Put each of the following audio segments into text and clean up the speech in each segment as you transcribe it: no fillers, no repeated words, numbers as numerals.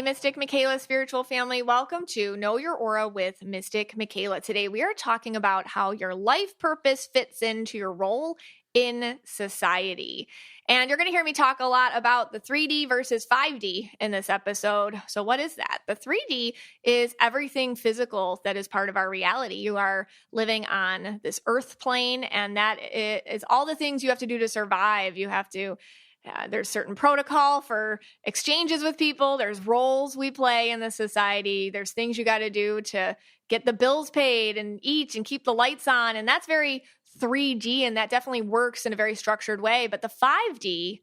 Hey, Mystic Michaela spiritual family. Welcome to Know Your Aura with Mystic Michaela. Today, we are talking about how your life purpose fits into your role in society. And you're going to hear me talk a lot about the 3D versus 5D in this episode. So what is that? The 3D is everything physical that is part of our reality. You are living on this earth plane, and that is all the things you have to do to survive. You have to there's certain protocol for exchanges with people. There's roles we play in the society. There's things you got to do to get the bills paid and eat and keep the lights on. And that's very 3D, and that definitely works in a very structured way. But the 5D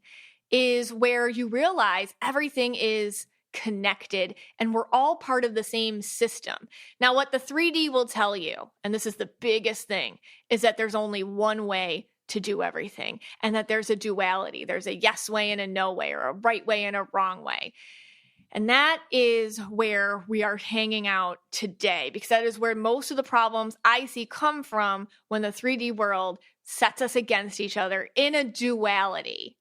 is where you realize everything is connected and we're all part of the same system. Now, what the 3D will tell you, and this is the biggest thing, is that there's only one way to do everything, and that there's a duality. There's a yes way and a no way, or a right way and a wrong way. And that is where we are hanging out today, because that is where most of the problems I see come from when the 3D world sets us against each other in a duality.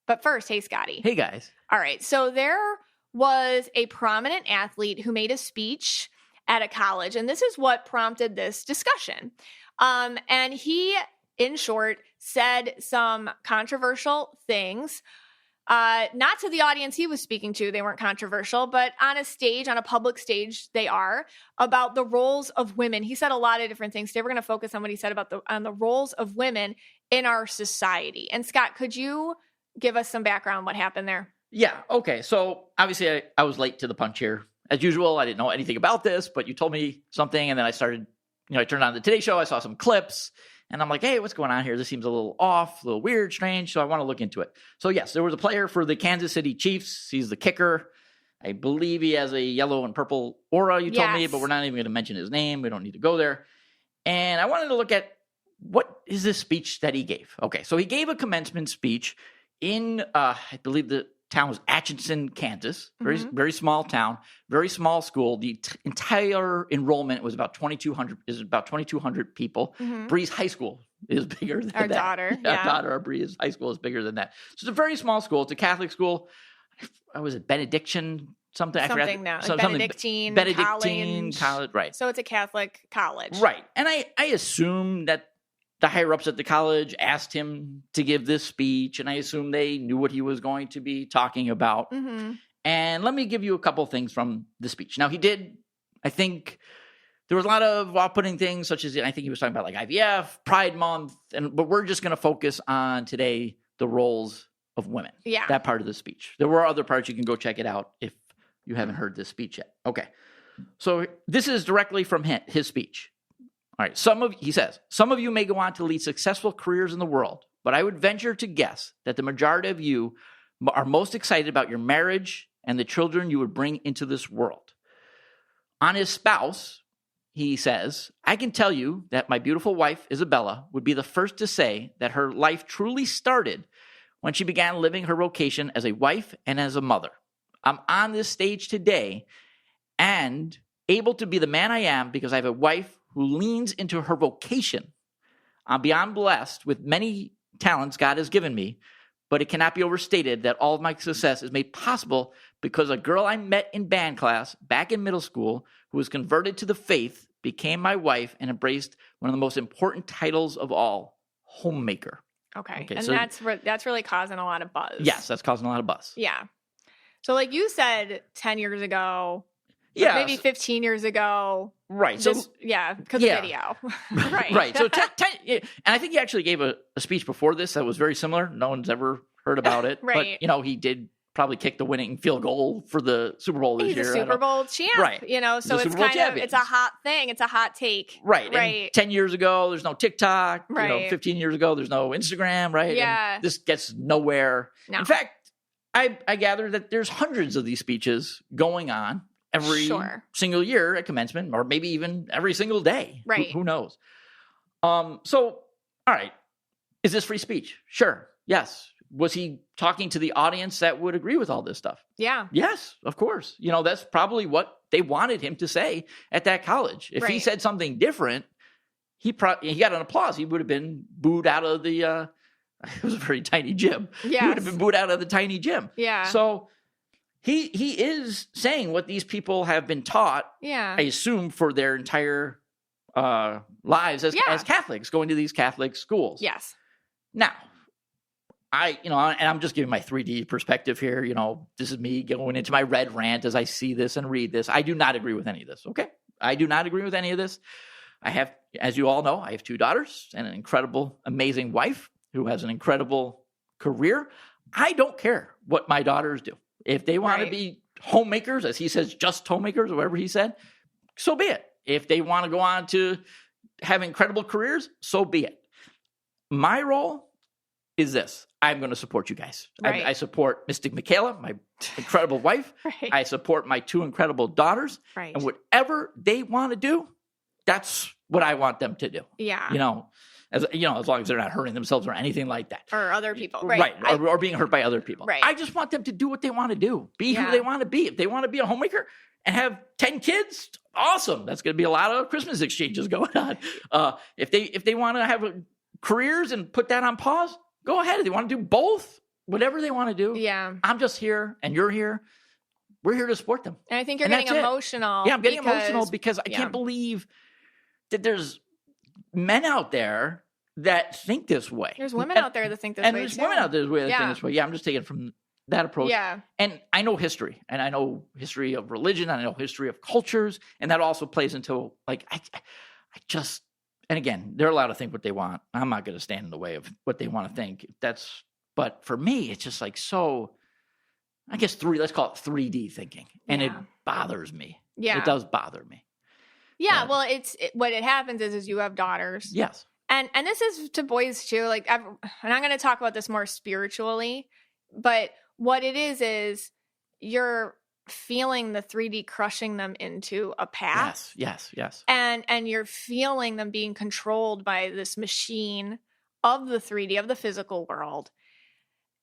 But first, hey, Scotty. Hey, guys. All right. So there was a prominent athlete who made a speech at a college, and this is what prompted this discussion. And he, in short, said some controversial things, not to the audience he was speaking to. They weren't controversial, but on a stage, on a public stage, they are, about the roles of women. He said a lot of different things. Today we're going to focus on what he said about on the roles of women in our society. And Scott, could you give us some background on what happened there? Yeah. Okay. So obviously I was late to the punch here. As usual, I didn't know anything about this, but you told me something, and then I started, I turned on the Today Show. I saw some clips. And I'm like, hey, what's going on here? This seems a little off, a little weird, strange. So I want to look into it. So yes, there was a player for the Kansas City Chiefs. He's the kicker. I believe he has a yellow and purple aura, you told me, but we're not even going to mention his name. We don't need to go there. And I wanted to look at what is this speech that he gave. Okay, so he gave a commencement speech in, I believe the town was Atchison, Kansas. Very small town, very small school. The entire enrollment was about 2,200 people. Bree's high school is bigger than our that. Daughter. Our daughter, our Bree's high school is bigger than that. So it's a very small school. It's a Catholic school. Was it Benediction? Something now. Benedictine college. Right. So it's a Catholic college. Right. And I assume that the higher-ups at the college asked him to give this speech, and I assume they knew what he was going to be talking about. And let me give you a couple things from the speech. Now, he did, I think, there was a lot of off-putting things, such as, I think he was talking about like IVF, Pride Month, but we're just going to focus on today the roles of women. Yeah. That part of the speech. There were other parts. You can go check it out if you haven't heard this speech yet. Okay. So this is directly from his speech. All right, he says, some of you may go on to lead successful careers in the world, but I would venture to guess that the majority of you are most excited about your marriage and the children you would bring into this world. On his spouse, he says, I can tell you that my beautiful wife, Isabella, would be the first to say that her life truly started when she began living her vocation as a wife and as a mother. I'm on this stage today and able to be the man I am because I have a wife who leans into her vocation. I'm beyond blessed with many talents God has given me, but it cannot be overstated that all of my success is made possible because a girl I met in band class back in middle school who was converted to the faith became my wife and embraced one of the most important titles of all, homemaker. Okay, and so that's really causing a lot of buzz. Yes, that's causing a lot of buzz. Yeah. So like you said 10 years ago, yeah, maybe 15 years ago. Right. Because of video. Right. Right. So, and I think he actually gave a speech before this that was very similar. No one's ever heard about it. Right. But, he did probably kick the winning field goal for the Super Bowl this year. He's a Super Bowl champ. Right. So it's it's a hot thing. It's a hot take. Right. Right. And 10 years ago, there's no TikTok. Right. 15 years ago, there's no Instagram. Right. Yeah. And this gets nowhere. No. In fact, I gather that there's hundreds of these speeches going on every single year at commencement, or maybe even every single day. Right. Who knows? So, all right. Is this free speech? Sure. Yes. Was he talking to the audience that would agree with all this stuff? Yeah. Yes, of course. That's probably what they wanted him to say at that college. If he said something different, he got an applause. He would have been booed out of the, it was a very tiny gym. Yes. He would have been booed out of the tiny gym. Yeah. So he is saying what these people have been taught, Yeah. I assume, for their entire lives as Catholics, going to these Catholic schools. Yes. Now, and I'm just giving my 3D perspective here. This is me going into my red rant as I see this and read this. I do not agree with any of this. Okay. I do not agree with any of this. I have, as you all know, I have 2 daughters and an incredible, amazing wife who has an incredible career. I don't care what my daughters do. If they want to be homemakers, as he says, just homemakers, or whatever he said, so be it. If they want to go on to have incredible careers, so be it. My role is this. I'm going to support you guys. Right. I support Mystic Michaela, my incredible wife. Right. I support my 2 incredible daughters. Right. And whatever they want to do, that's what I want them to do. Yeah. As long as they're not hurting themselves or anything like that. Or other people. Right. Or being hurt by other people. Right. I just want them to do what they want to do. Be who they want to be. If they want to be a homemaker and have 10 kids, awesome. That's going to be a lot of Christmas exchanges going on. If they want to have careers and put that on pause, go ahead. If they want to do both, whatever they want to do. Yeah. I'm just here and you're here. We're here to support them. And I think you're getting emotional. Yeah, I'm getting emotional because I can't believe that there's men out there that think this way. There's women out there that think this way. And there's women out there that think this way. Yeah, I'm just taking it from that approach. Yeah. And I know history. And I know history of religion. And I know history of cultures. And that also plays into, like, I just, and again, they're allowed to think what they want. I'm not going to stand in the way of what they want to think. But for me, it's just like I guess let's call it 3D thinking. And it bothers me. Yeah. It does bother me. Yeah. Well, what happens is you have daughters. Yes. And this is to boys too. Like, and I'm going to talk about this more spiritually, but what it is you're feeling the 3D crushing them into a path. Yes. And you're feeling them being controlled by this machine of the 3D, of the physical world.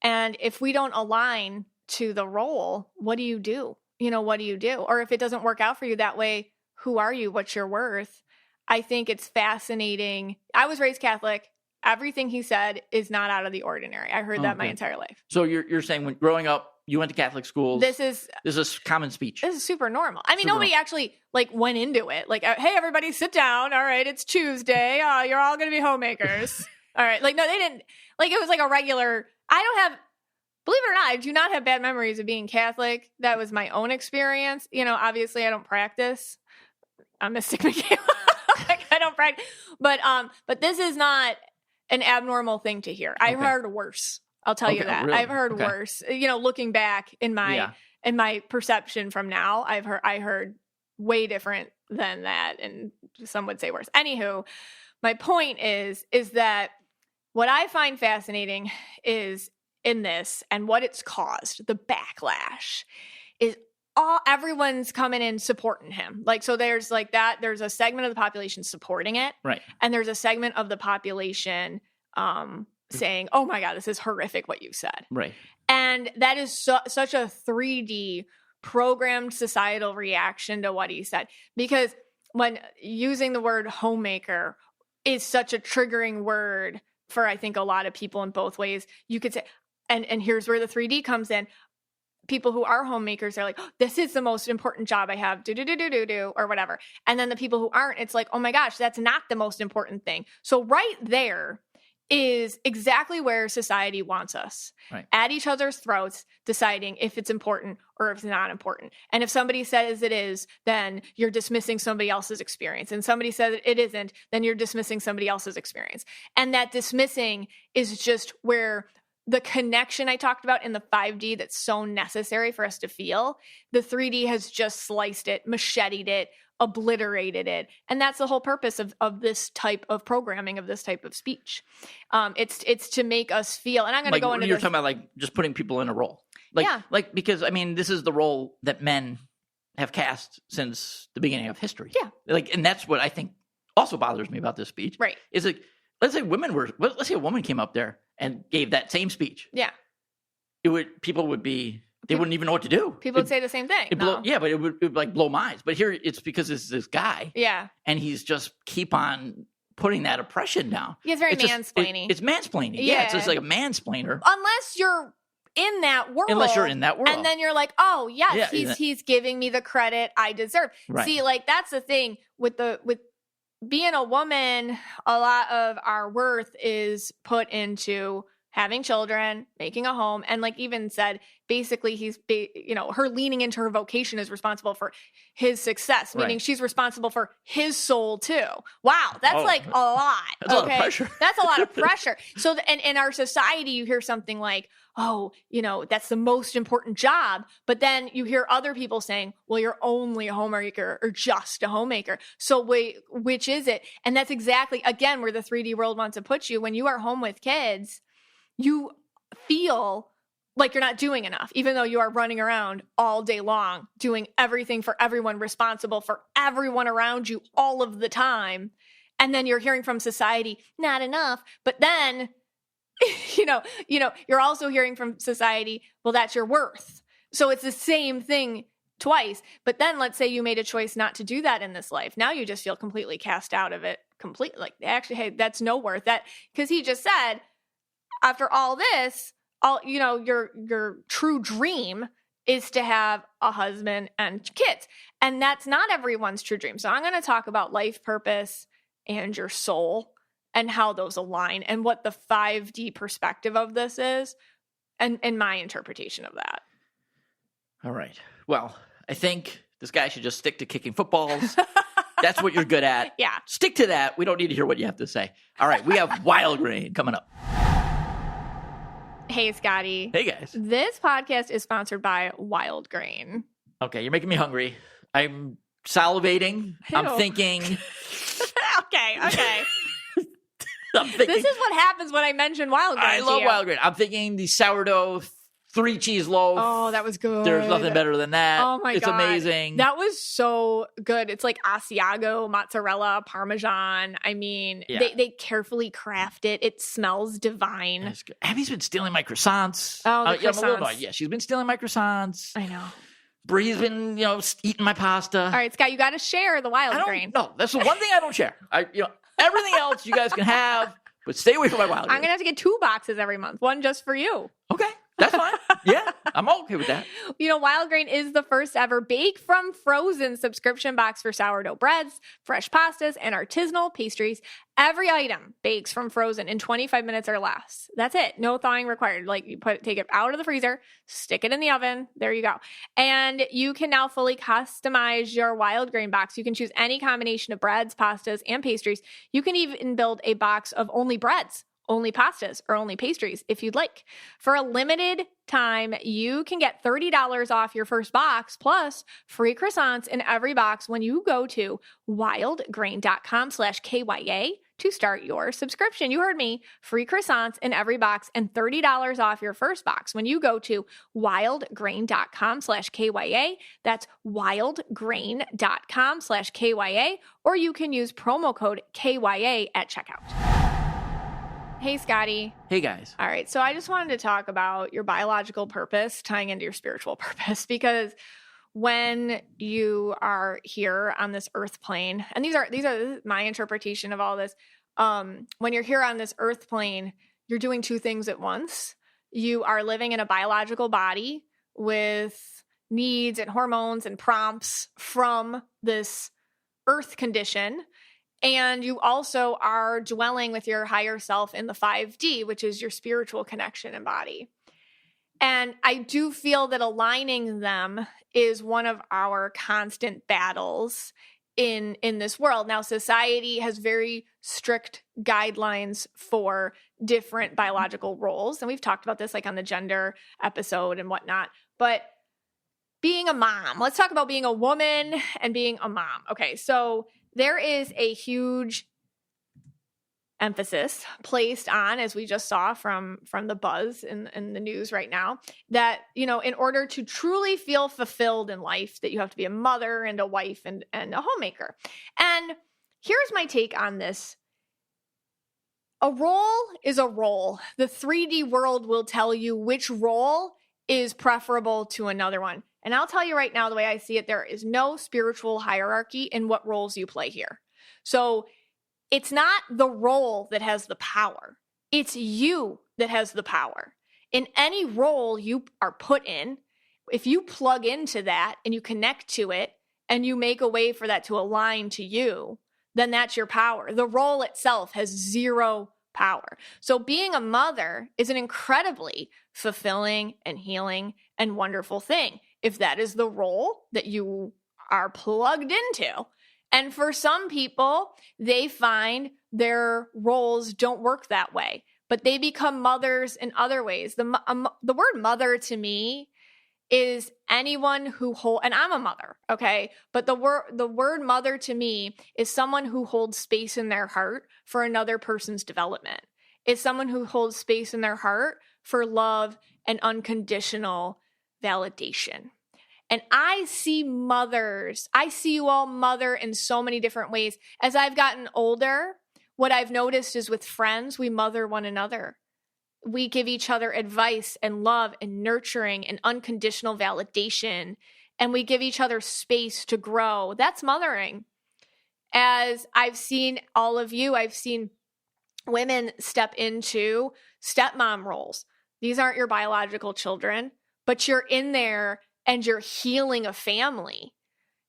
And if we don't align to the role, what do you do? What do you do? Or if it doesn't work out for you that way, who are you? What's your worth? I think it's fascinating. I was raised Catholic. Everything he said is not out of the ordinary. I heard that my entire life. So you're saying when growing up, you went to Catholic schools. This is common speech. This is super normal. I mean, nobody actually went into it. Like, hey, everybody sit down. All right, it's Tuesday. You're all going to be homemakers. All right. No, they didn't. It was like a regular, believe it or not, I do not have bad memories of being Catholic. That was my own experience. Obviously I don't practice. I'm Mystic Michaela. I don't practice. But this is not an abnormal thing to hear. I've heard worse. I'll tell you that. Really? I've heard worse. Looking back in my perception from now, I heard way different than that, and some would say worse. Anywho, my point is that what I find fascinating is in this and what it's caused, the backlash, is everyone's coming in supporting him. So there's there's a segment of the population supporting it. Right. And there's a segment of the population saying, oh my God, this is horrific what you said. Right. And that is such a 3D programmed societal reaction to what he said. Because when using the word homemaker is such a triggering word for, I think, a lot of people in both ways, you could say, and here's where the 3D comes in. People who are homemakers are like, oh, this is the most important job I have, or whatever. And then the people who aren't, it's like, oh my gosh, that's not the most important thing. So right there is exactly where society wants us. Right. At each other's throats, deciding if it's important or if it's not important. And if somebody says it is, then you're dismissing somebody else's experience. And somebody says it isn't, then you're dismissing somebody else's experience. And that dismissing is just where the connection I talked about in the 5D that's so necessary for us to feel, the 3D has just sliced it, macheted it, obliterated it. And that's the whole purpose of this type of programming, of this type of speech. It's to make us feel, and I'm going to go into you're talking about just putting people in a role. Because this is the role that men have cast since the beginning of history. Yeah. And that's what I think also bothers me about this speech. Right. Is let's say a woman came up there and gave that same speech. Yeah. People would be, they wouldn't even know what to do. People would say the same thing. But it would blow minds. But here it's because it's this guy. Yeah. And he's just keep on putting that oppression down. He's very mansplaining. It's mansplaining. Yeah. It's just like a mansplainer. Unless you're in that world. Unless you're in that world. And then you're like, oh, yes, Yeah, he's giving me the credit I deserve. Right. See, like, that's the thing with being a woman. A lot of our worth is put into having children, making a home, and like even said, basically her leaning into her vocation is responsible for his success, meaning Right. she's responsible for his soul too. Wow, that's like a lot. That's a lot of pressure. That's a lot of pressure. So and in our society, you hear something like, oh, that's the most important job. But then you hear other people saying, well, you're only a homemaker or just a homemaker. So wait, which is it? And that's exactly, again, where the 3D world wants to put you. When you are home with kids, you feel like you're not doing enough, even though you are running around all day long, doing everything for everyone, responsible for everyone around you all of the time. And then you're hearing from society, not enough. But then, you're also hearing from society, well, that's your worth. So it's the same thing twice. But then let's say you made a choice not to do that in this life. Now you just feel completely cast out of it completely. Like, actually, hey, that's no worth that. Because he just said, after all this, your true dream is to have a husband and kids. And that's not everyone's true dream. So I'm going to talk about life purpose and your soul and how those align and what the 5D perspective of this is and my interpretation of that. All right. Well, I think this guy should just stick to kicking footballs. That's what you're good at. Yeah. Stick to that. We don't need to hear what you have to say. All right. We have Wild Grain coming up. Hey, Scotty. Hey, guys. This podcast is sponsored by Wild Grain. Okay, you're making me hungry. I'm salivating. Ew. I'm thinking. Okay. I'm thinking. This is what happens when I mention Wild Grain. I love Wild Grain. I'm thinking the sourdough 3-cheese loaf. Oh, that was good. There's nothing better than that. Oh my God. It's amazing. That was so good. It's like Asiago, mozzarella, Parmesan. I mean, Yeah. they carefully craft it. It smells divine. It's good. Abby's been stealing my croissants. Oh, the Yeah, I'm a little croissants. annoyed. Yeah, she's been stealing my croissants. I know. Bree's been, eating my pasta. All right, Scott, you got to share the Wild Grain. No, that's the one thing I don't share. Everything else you guys can have, but stay away from my Wild Grain. I'm going to have to get 2 boxes every month, one just for you. Okay, that's fine. Yeah, I'm okay with that. Wild Grain is the first ever bake from frozen subscription box for sourdough breads, fresh pastas, and artisanal pastries. Every item bakes from frozen in 25 minutes or less. That's it. No thawing required. Like, you take it out of the freezer, stick it in the oven. There you go. And you can now fully customize your Wild Grain box. You can choose any combination of breads, pastas, and pastries. You can even build a box of only breads, only pastas, or only pastries if you'd like. For a limited time, you can get $30 off your first box plus free croissants in every box when you go to wildgrain.com/KYA to start your subscription. You heard me. Free croissants in every box and $30 off your first box when you go to wildgrain.com/KYA. That's wildgrain.com/KYA, or you can use promo code KYA at checkout. Hey, Scotty. Hey, guys. All right. So I just wanted to talk about your biological purpose tying into your spiritual purpose, because when you are here on this earth plane, and these are my interpretation of all this. When you're here on this earth plane, you're doing 2 things at once. You are living in a biological body with needs and hormones and prompts from this earth condition. And you also are dwelling with your higher self in the 5D, which is your spiritual connection and body. And I do feel that aligning them is one of our constant battles in this world. Now, society has very strict guidelines for different biological roles. And we've talked about this like on the gender episode and whatnot. But being a mom, let's talk about being a woman and being a mom. Okay, so there is a huge emphasis placed on, as we just saw from the buzz in the news right now, that, in order to truly feel fulfilled in life, that you have to be a mother and a wife and a homemaker. And here's my take on this. A role is a role. The 3D world will tell you which role is preferable to another one. And I'll tell you right now, the way I see it, there is no spiritual hierarchy in what roles you play here. So it's not the role that has the power. It's you that has the power. in any role you are put in, if you plug into that and you connect to it and you make a way for that to align to you, then that's your power. The role itself has zero power. So being a mother is an incredibly fulfilling and healing and wonderful thing if that is the role that you are plugged into. And for some people, they find their roles don't work that way, but they become mothers in other ways. The word mother to me is anyone who and I'm a mother, okay? But the word mother to me is someone who holds space in their heart for another person's development. It's someone who holds space in their heart for love and unconditional validation. And I see you all mother in so many different ways. As I've gotten older, what I've noticed is with friends, we mother one another. We give each other advice and love and nurturing and unconditional validation, and we give each other space to grow. That's mothering. As I've seen all of you, I've seen women step into stepmom roles. These aren't your biological children, but you're in there and you're healing a family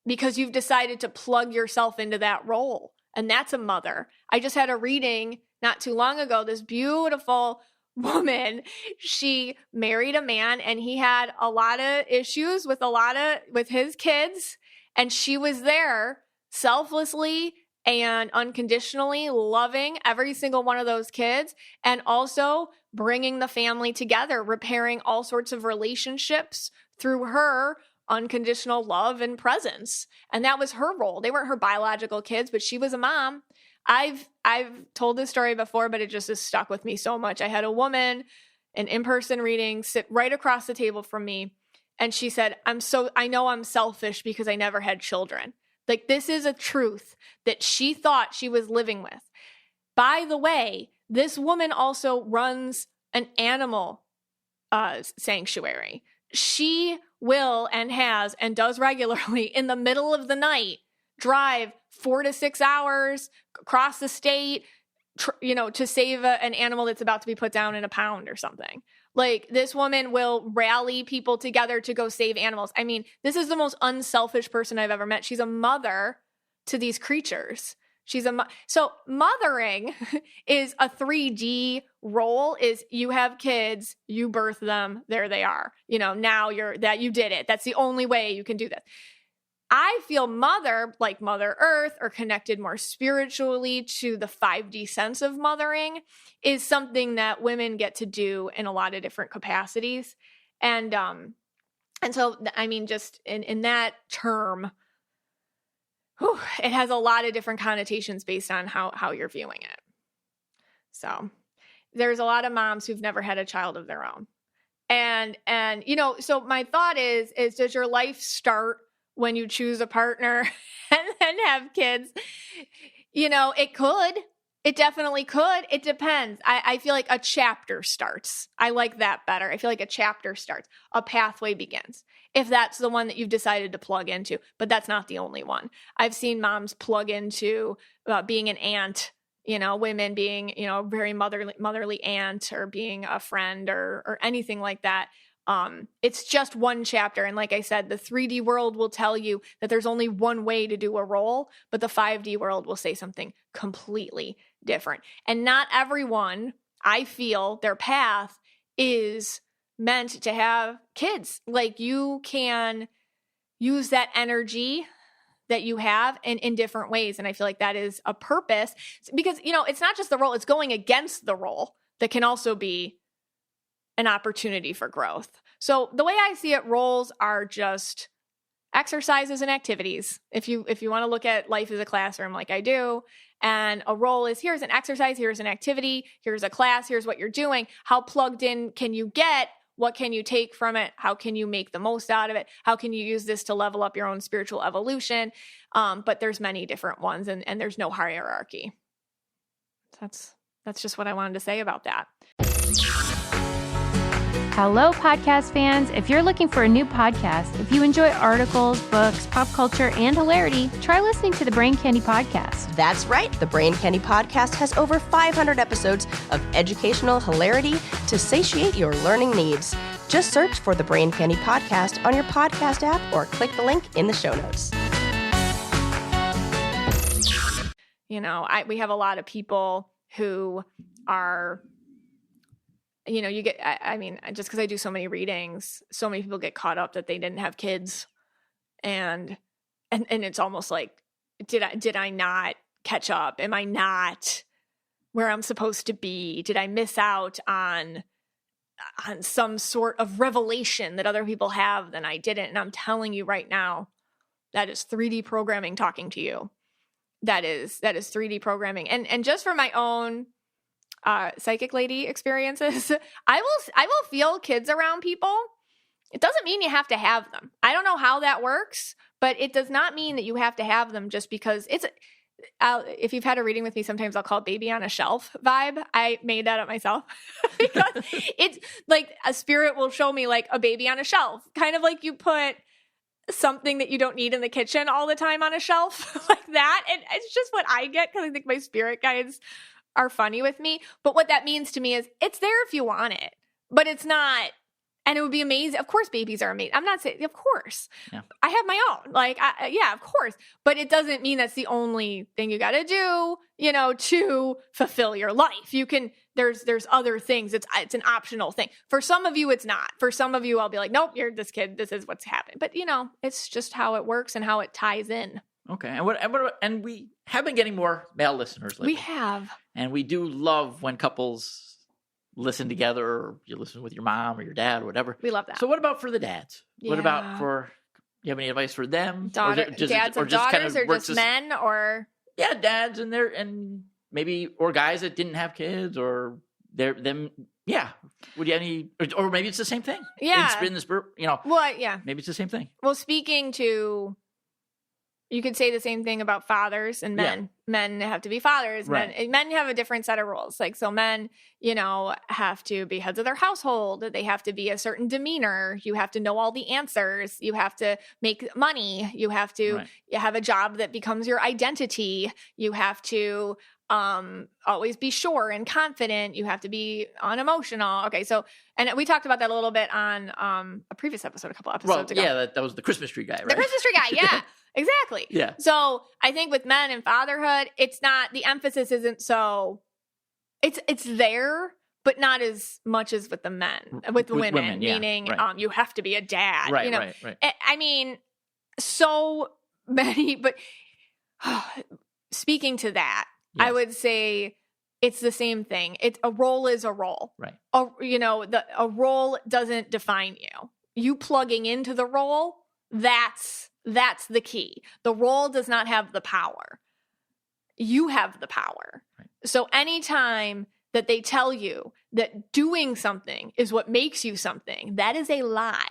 because you've decided to plug yourself into that role. And that's a mother. I just had a reading not too long ago, this beautiful woman, she married a man and he had a lot of issues with his kids. And she was there selflessly and unconditionally loving every single one of those kids and also bringing the family together, repairing all sorts of relationships through her unconditional love and presence. And that was her role. They weren't her biological kids, but she was a mom. I've told this story before, but it just has stuck with me so much. I had a woman, an in-person reading, sit right across the table from me. And she said, I know I'm selfish because I never had children. Like, this is a truth that she thought she was living with. By the way, this woman also runs an animal sanctuary. She will and has and does regularly in the middle of the night drive 4 to 6 hours across the state, to save an animal that's about to be put down in a pound or something. Like, this woman will rally people together to go save animals. I mean, this is the most unselfish person I've ever met. She's a mother to these creatures. So mothering is a 3D role. Is you have kids, you birth them, there they are. Now you did it. That's the only way you can do this. I feel mother, like Mother Earth, or connected more spiritually to the 5D sense of mothering, is something that women get to do in a lot of different capacities. And so, I mean, just in that term, it has a lot of different connotations based on how you're viewing it. So there's a lot of moms who've never had a child of their own. And so my thought is does your life start when you choose a partner and have kids? It could. It definitely could. It depends. I feel like a chapter starts. I like that better. I feel like a chapter starts. A pathway begins. If that's the one that you've decided to plug into, but that's not the only one. I've seen moms plug into being an aunt, women being, very motherly aunt, or being a friend or anything like that. It's just one chapter. And like I said, the 3D world will tell you that there's only one way to do a role, but the 5D world will say something completely different. And not everyone, I feel, their path is meant to have kids. Like, you can use that energy that you have in different ways. And I feel like that is a purpose, because, it's not just the role, it's going against the role that can also be an opportunity for growth. So the way I see it, roles are just exercises and activities. If you want to look at life as a classroom like I do, and a role is, here's an exercise, here's an activity, here's a class, here's what you're doing. How plugged in can you get? What can you take from it? How can you make the most out of it? How can you use this to level up your own spiritual evolution? But there's many different ones, and there's no hierarchy. That's just what I wanted to say about that. Hello, podcast fans. If you're looking for a new podcast, if you enjoy articles, books, pop culture, and hilarity, try listening to the Brain Candy Podcast. That's right. The Brain Candy Podcast has over 500 episodes of educational hilarity to satiate your learning needs. Just search for the Brain Candy Podcast on your podcast app or click the link in the show notes. You know, we have a lot of people who are, you know, you get, I mean, just because I do so many readings, so many people get caught up that they didn't have kids. And it's almost like, did I not catch up? Am I not where I'm supposed to be? Did I miss out on some sort of revelation that other people have than I didn't? And I'm telling you right now, that is 3D programming talking to you. That is 3D programming. And just for my own psychic lady experiences, I will feel kids around people. It doesn't mean you have to have them. I don't know how that works, but it does not mean that you have to have them just because it's if you've had a reading with me, sometimes I'll call it baby on a shelf vibe. I made that up myself because it's like a spirit will show me like a baby on a shelf, kind of like you put something that you don't need in the kitchen all the time on a shelf like that. And it's just what I get because I think my spirit guides are funny with me. But what that means to me is it's there if you want it, but it's not. And it would be amazing. Of course, babies are amazing. I'm not saying, of course. Yeah. I have my own. Like, yeah, of course. But it doesn't mean that's the only thing you got to do, you know, to fulfill your life. You can, there's other things. It's an optional thing. For some of you, it's not. For some of you, I'll be like, nope, you're this kid. This is what's happening. But, you know, it's just how it works and how it ties in. Okay. And we have been getting more male listeners lately. We have. And we do love when couples listen together, or you listen with your mom or your dad or whatever. We love that. So what about for the dads? Yeah. What about you have any advice for them? Dads and daughters, or just men, or? Yeah, dads and maybe, or guys that didn't have kids, or them. Yeah. Would you have any, or maybe it's the same thing. Yeah. You know. Well, yeah. Maybe it's the same thing. Well, speaking to, you could say the same thing about fathers and men. Yeah. Men have to be fathers. Right. Men have a different set of rules. Like, so men, you know, have to be heads of their household. They have to be a certain demeanor. You have to know all the answers. You have to make money. You have to have a job that becomes your identity. You have to always be sure and confident. You have to be unemotional. Okay, so, and we talked about that a little bit on a previous episode, a couple episodes ago. Yeah, that was the Christmas tree guy, right? The Christmas tree guy, yeah. Exactly. Yeah. So I think with men and fatherhood, it's not, the emphasis isn't so, it's there, but not as much as with the men, with women, yeah, meaning right. You have to be a dad. Right, you know? right. I mean, so many, but speaking to that, yes. I would say it's the same thing. A role is a role. Right. A role doesn't define you. You plugging into the role, that's the key. The role does not have the power. You have the power. Right. So anytime that they tell you that doing something is what makes you something, that is a lie.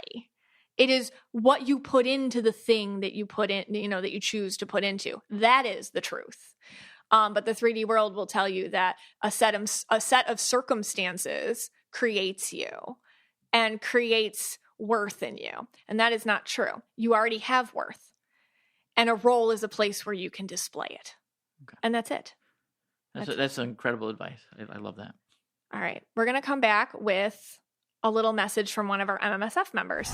It is what you put into the thing that you put in, you know, that you choose to put into. That is the truth. But the 3D world will tell you that a set of circumstances creates you and creates worth in you. And that is not true. You already have worth. And a role is a place where you can display it. Okay. And that's it. That's incredible advice. I love that. All right. We're going to come back with a little message from one of our MMSF members.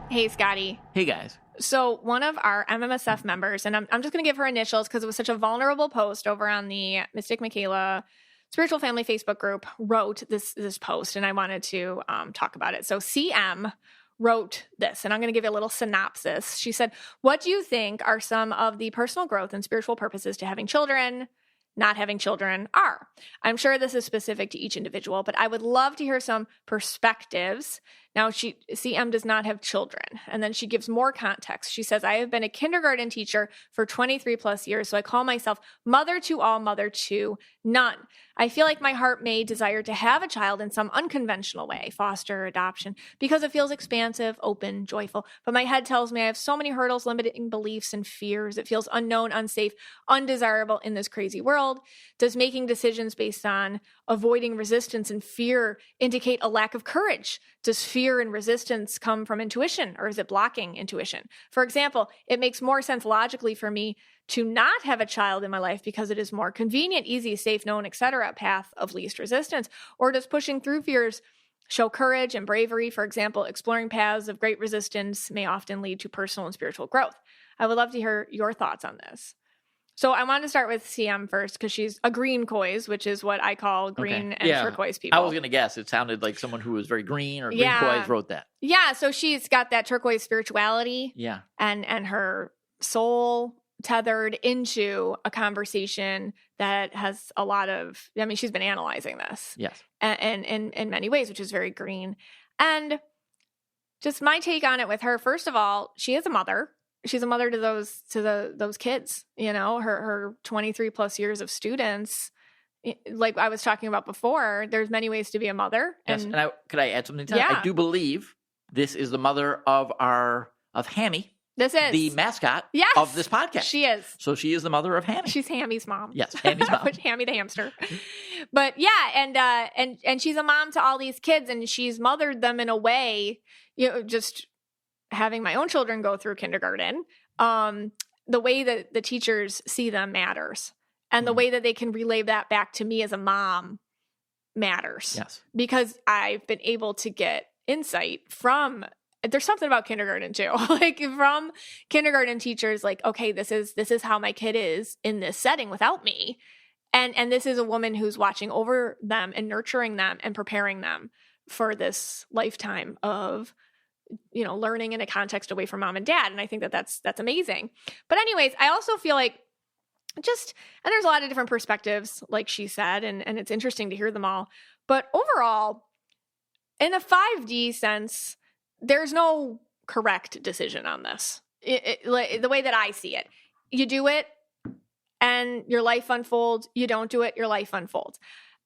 Hey, Scotty. Hey, guys. So one of our MMSF members, and I'm just going to give her initials because it was such a vulnerable post over on the Mystic Michaela Spiritual Family Facebook group, wrote this post, and I wanted to talk about it. So CM wrote this, and I'm going to give you a little synopsis. She said, what do you think are some of the personal growth and spiritual purposes to having children, not having children are? I'm sure this is specific to each individual, but I would love to hear some perspectives Now, CM does not have children. And then she gives more context. She says, I have been a kindergarten teacher for 23 plus years, so I call myself mother to all, mother to none. I feel like my heart may desire to have a child in some unconventional way, foster, adoption, because it feels expansive, open, joyful. But my head tells me I have so many hurdles, limiting beliefs and fears. It feels unknown, unsafe, undesirable in this crazy world. Does making decisions based on avoiding resistance and fear indicate a lack of courage? Does fear and resistance come from intuition, or is it blocking intuition? For example, it makes more sense logically for me to not have a child in my life because it is more convenient, easy, safe, known, etc., path of least resistance. Or does pushing through fears show courage and bravery? For example, exploring paths of great resistance may often lead to personal and spiritual growth. I would love to hear your thoughts on this. So I want to start with CM first because she's a green coys, which is what I call green and turquoise people. I was going to guess. It sounded like someone who was very green or green coys wrote that. Yeah, so she's got that turquoise spirituality Yeah. and her soul tethered into a conversation that has a lot of, I mean, she's been analyzing this. Yes. And in many ways, which is very green. And just my take on it with her, first of all, she is a mother. She's a mother to those kids, you know, her 23 plus years of students. Like I was talking about before, there's many ways to be a mother. Yes. And could I add something to that? Yeah. I do believe this is the mother of Hammy. This is the mascot of this podcast. She is. So she is the mother of Hammy. She's Hammy's mom. Yes, Hammy's mom. Hammy the hamster. But yeah, and she's a mom to all these kids, and she's mothered them in a way, you know, just having my own children go through kindergarten, the way that the teachers see them matters. And the way that they can relay that back to me as a mom matters. Yes. Because I've been able to get insight from, there's something about kindergarten too, like from kindergarten teachers, like, okay, this is how my kid is in this setting without me. And this is a woman who's watching over them and nurturing them and preparing them for this lifetime of, you know, learning in a context away from mom and dad. And I think that that's amazing. But anyways, I also feel like and there's a lot of different perspectives, like she said, and it's interesting to hear them all. But overall, in a 5D sense, there's no correct decision on this. The way that I see it, you do it and your life unfolds. You don't do it, your life unfolds.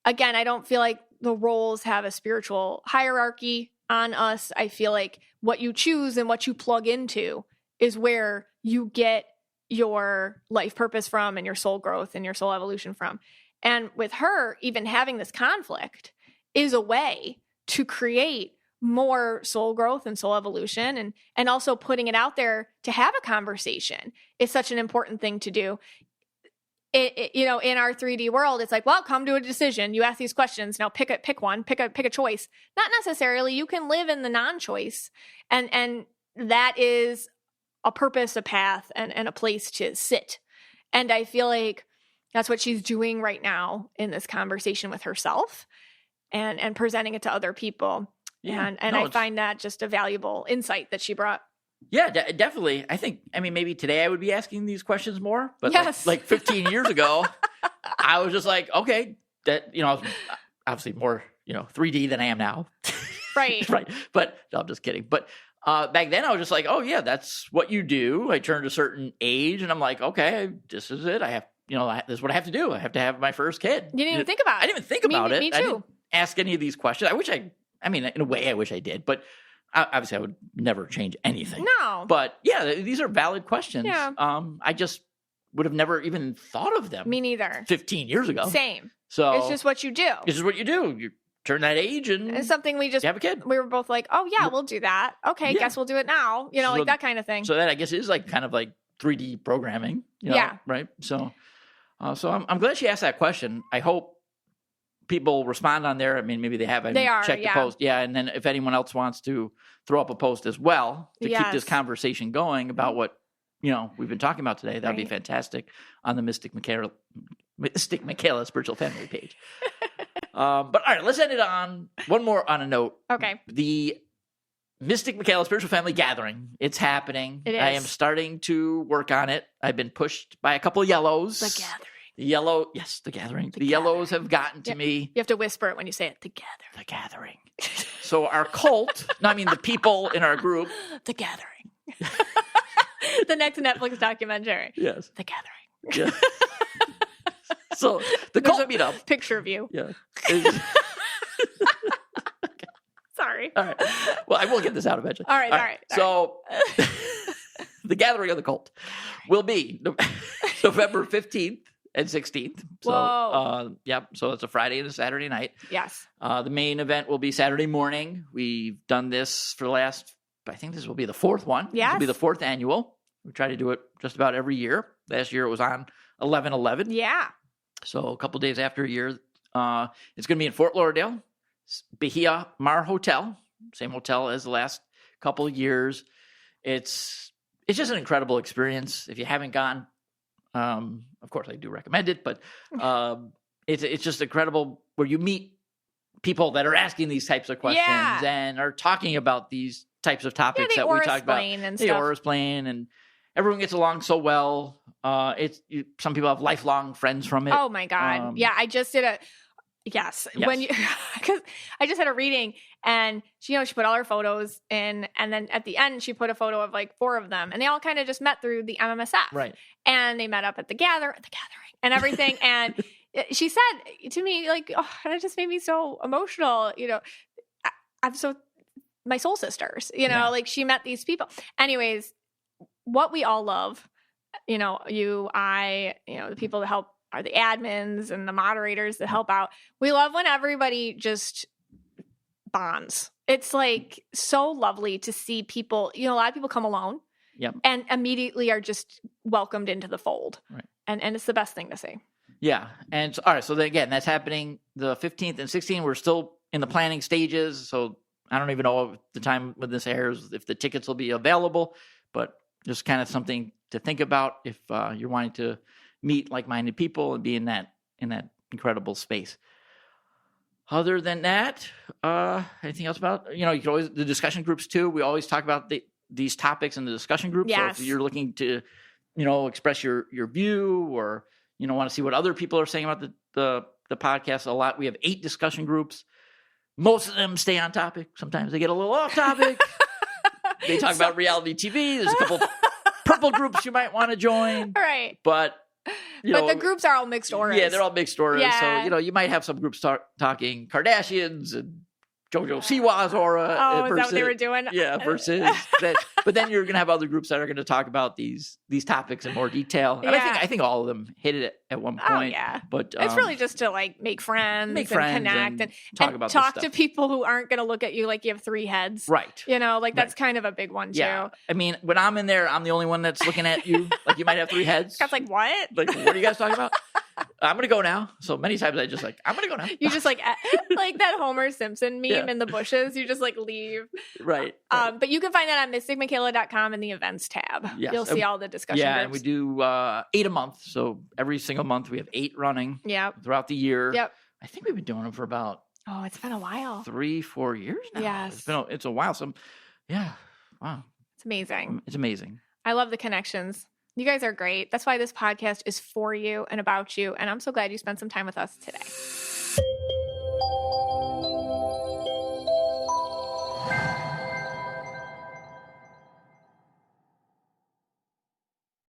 Again, I don't feel like the roles have a spiritual hierarchy on us. I feel like what you choose and what you plug into is where you get your life purpose from and your soul growth and your soul evolution from. And with her, even having this conflict is a way to create more soul growth and soul evolution, and also putting it out there to have a conversation is such an important thing to do. You know, in our 3D world, it's like, well, come to a decision. You ask these questions. Now pick a choice. Not necessarily. You can live in the non-choice, and that is a purpose, a path, and a place to sit. And I feel like that's what she's doing right now in this conversation with herself and presenting it to other people. Yeah. And I find that just a valuable insight that she brought. Yeah, definitely. I mean, maybe today I would be asking these questions more, but yes. like 15 years ago, I was just like, okay, that, you know, I was obviously more, you know, 3D than I am now. Right. Right. But no, I'm just kidding. But back then I was just like, oh yeah, that's what you do. I turned a certain age and I'm like, okay, this is it. I have, you know, this is what I have to do. I have to have my first kid. You didn't even think about it. I didn't even think about it. Me too. I didn't ask any of these questions. I mean, in a way I wish I did, but obviously I would never change anything. No. But yeah, these are valid questions. Yeah. I just would have never even thought of them. Me neither. 15 years ago. Same. So it's just what you do. This is what you do. You turn that age and it's something we just have a kid. We were both like, oh yeah, we'll do that. Okay, Yeah. guess we'll do it now. You know, So- like that kind of thing. So that I guess is like kind of like 3D programming. You know, Yeah. Right. So I'm glad she asked that question. I hope people respond on there. I mean, maybe they haven't checked the post. Yeah. And then if anyone else wants to throw up a post as well to keep this conversation going about what, you know, we've been talking about today, that'd be fantastic on the Mystic Michaela Spiritual Family page. But all right, let's end it on one more on a note. Okay. The Mystic Michaela Spiritual Family Gathering. It's happening. It is. I am starting to work on it. I've been pushed by a couple of yellows. The gathering. The yellow, yes, the gathering. The yellows have gotten to me. You have to whisper it when you say it. The gathering. The gathering. So our cult, no, I mean the people in our group. The gathering. The next Netflix documentary. Yes. The gathering. Yeah. So the There's cult meet up. Picture of you. Yeah. Sorry. All right. Well, I will get this out eventually. All right. So the gathering of the cult will be November 15th and 16th. So, Whoa. So it's a Friday and a Saturday night. Yes. The main event will be Saturday morning. We've done this for the last, I think this will be the fourth one. Yes. This will be the fourth annual. We try to do it just about every year. Last year it was on 11/11. Yeah. So a couple days after a year. It's going to be in Fort Lauderdale, Bahia Mar Hotel, same hotel as the last couple of years. It's just an incredible experience. If you haven't gone, of course I do recommend it, but it's just incredible where you meet people that are asking these types of questions and are talking about these types of topics that we talked about. And the aura's playing, and everyone gets along so well. Some people have lifelong friends from it. Oh my God. I just did yes. When you, because I just had a reading and she put all her photos in, and then at the end she put a photo of like 4 of them, and they all kind of just met through the MMSF. Right. And they met up at the gathering and everything. And she said to me, like, oh, and it just made me so emotional. I'm so, my soul sisters, like she met these people. Anyways, what we all love, you, I, the people that help are the admins and the moderators that help out. We love when everybody just bonds. It's like so lovely to see people, a lot of people come alone and immediately are just welcomed into the fold. Right. And it's the best thing to see. Yeah. And all right. So then again, that's happening the 15th and 16th. We're still in the planning stages. So I don't even know at the time when this airs if the tickets will be available, but just kind of something to think about if you're wanting to meet like-minded people and be in that incredible space. Other than that, anything else about, you can always, the discussion groups too. We always talk about these topics in the discussion groups. Yes. So if you're looking to, express your view or, want to see what other people are saying about the podcast a lot. We have 8 discussion groups. Most of them stay on topic. Sometimes they get a little off topic. They talk about reality TV. There's a couple purple groups you might want to join. Right. But the groups are all mixed auras. Yeah, they're all mixed auras. Yeah. So, you might have some groups talking Kardashians and JoJo Siwa's aura. Oh, is that what they were doing? Yeah, versus that. But then you're going to have other groups that are going to talk about these topics in more detail. And I think all of them hit it at one point. Oh, yeah. But it's really just to like make friends and connect and talk to people who aren't going to look at you like you have 3 heads. Right. That's kind of a big one too. Yeah. I mean, when I'm in there, I'm the only one that's looking at you. Like you might have 3 heads. Scott's like, what? Like, what are you guys talking about? I'm going to go now. So many times I just like, I'm going to go now. You just like that Homer Simpson meme in the bushes. You just like leave. Right. But you can find that on mysticmichaela.com in the events tab. Yes. You'll see all the discussion groups. And we do 8 a month. So every single month we have 8 running throughout the year. Yep. I think we've been doing them for about it's been a while. 3-4 years now. Yes. It's a while. Wow. It's amazing. It's amazing. I love the connections. You guys are great. That's why this podcast is for you and about you. And I'm so glad you spent some time with us today.